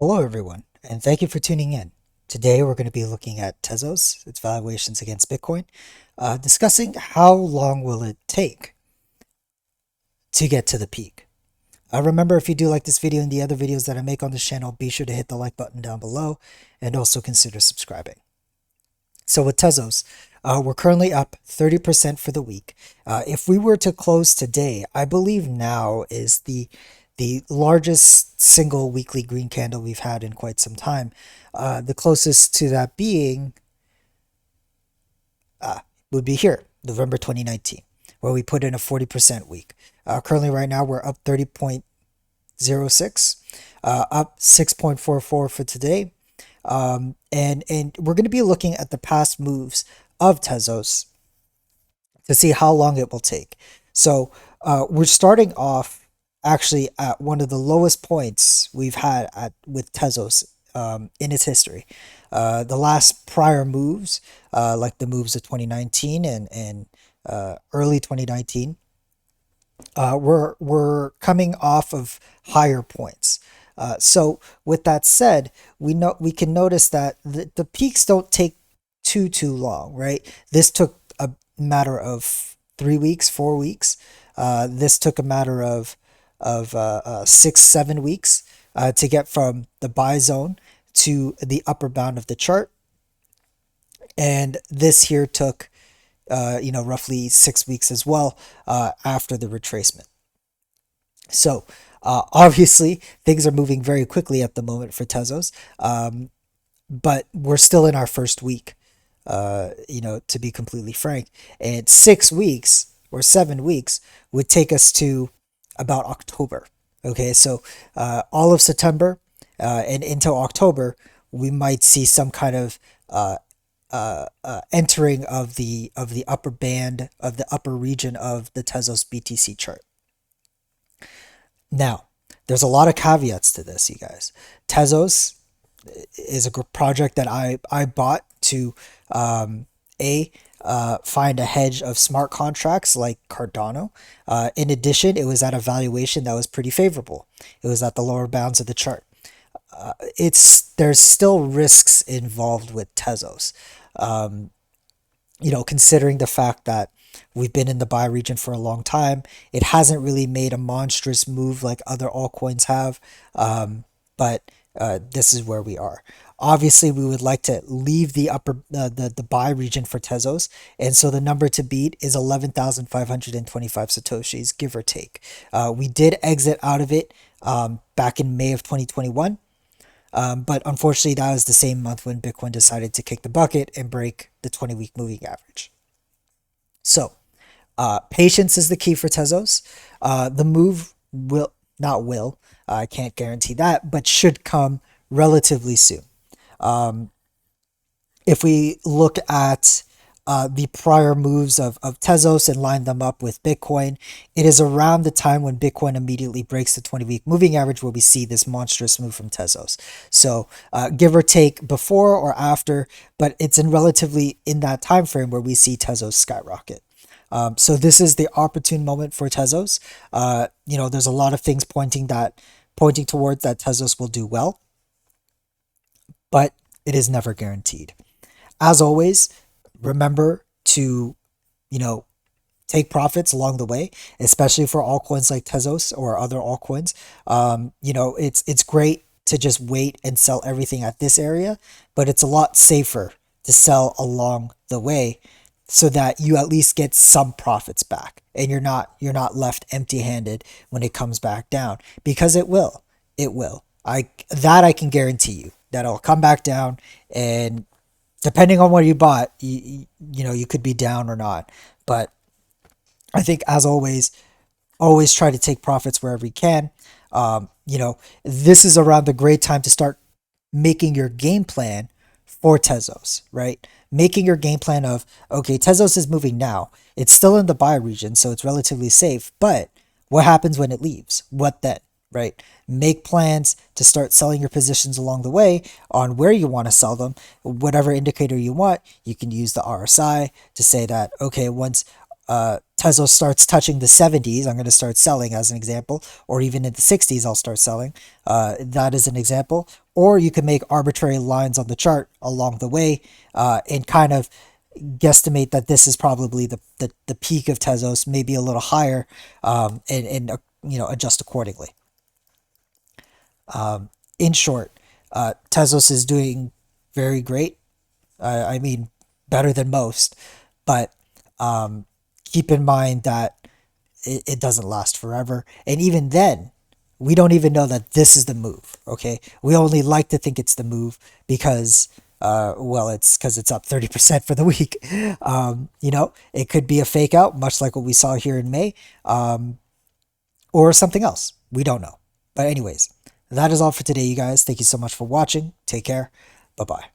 Hello, everyone, and thank you for tuning in. Today, we're going to be looking at Tezos, its valuations against Bitcoin, discussing how long will it take to get to the peak. Remember, if you do like this video and the other videos that I make on this channel, be sure to hit the like button down below and also consider subscribing. So with Tezos, we're currently up 30% for the week. If we were to close today, I believe now is the largest single weekly green candle we've had in quite some time. The closest to that being would be here, November 2019, where we put in a 40% week. Currently, right now, we're up 30.06, up 6.44 for today. And we're going to be looking at the past moves of Tezos to see how long it will take. So we're starting off actually at one of the lowest points we've had with Tezos in its history. The last prior moves, like the moves of 2019 and early 2019, we're coming off of higher points. So with that said, we can notice that the peaks don't take too long, right? This took a matter of 3 weeks, 4 weeks. This took a matter of 6, 7 weeks to get from the buy zone to the upper bound of the chart, and this here took roughly 6 weeks as well after the retracement. So obviously things are moving very quickly at the moment for Tezos, but we're still in our first week, to be completely frank. And 6 weeks or 7 weeks would take us to about October. Okay, so all of September and into October, we might see some kind of entering of the upper band of the upper region of the Tezos BTC chart. Now, there's a lot of caveats to this, you guys. Tezos is a project that I bought to find a hedge of smart contracts like Cardano. In addition, it was at a valuation that was pretty favorable. It was at the lower bounds of the chart. There's still risks involved with Tezos. Considering the fact that we've been in the buy region for a long time, it hasn't really made a monstrous move like other altcoins have. But this is where we are. Obviously, we would like to leave the upper the buy region for Tezos, and so the number to beat is 11,525 satoshis, give or take. We did exit out of it back in May of 2021. But unfortunately, that was the same month when Bitcoin decided to kick the bucket and break the 20-week moving average. So, patience is the key for Tezos. The move I can't guarantee that, but should come relatively soon. If we look at the prior moves of Tezos and line them up with Bitcoin, it is around the time when Bitcoin immediately breaks the 20-week moving average where we see this monstrous move from Tezos. So give or take before or after, but it's relatively in that time frame where we see Tezos skyrocket. So this is the opportune moment for Tezos. There's a lot of things pointing towards that Tezos will do well, but it is never guaranteed. As always, remember to, take profits along the way, especially for altcoins like Tezos or other altcoins. It's great to just wait and sell everything at this area, but it's a lot safer to sell along the way so that you at least get some profits back and you're not left empty-handed when it comes back down, because it will. I can guarantee you that it'll come back down, and depending on what you bought, you could be down or not. But I think, as always try to take profits wherever you can. This is around the great time to start making your game plan for Tezos, right? Making your game plan of, okay, Tezos is moving now. It's still in the buy region, so it's relatively safe. But what happens when it leaves? What then, right? Make plans to start selling your positions along the way on where you want to sell them. Whatever indicator you want, you can use the RSI to say that, okay, once Tezos starts touching the 70s, I'm going to start selling as an example, or even in the 60s, I'll start selling. That is an example. Or you can make arbitrary lines on the chart along the way and kind of guesstimate that this is probably the peak of Tezos, maybe a little higher, and adjust accordingly. In short, Tezos is doing very great. I mean, better than most, but keep in mind that it doesn't last forever. And even then, we don't even know that this is the move. Okay, we only like to think it's the move because, well, it's because it's up 30% for the week. It could be a fake out, much like what we saw here in May, or something else. We don't know. But anyways, that is all for today, you guys. Thank you so much for watching. Take care. Bye bye.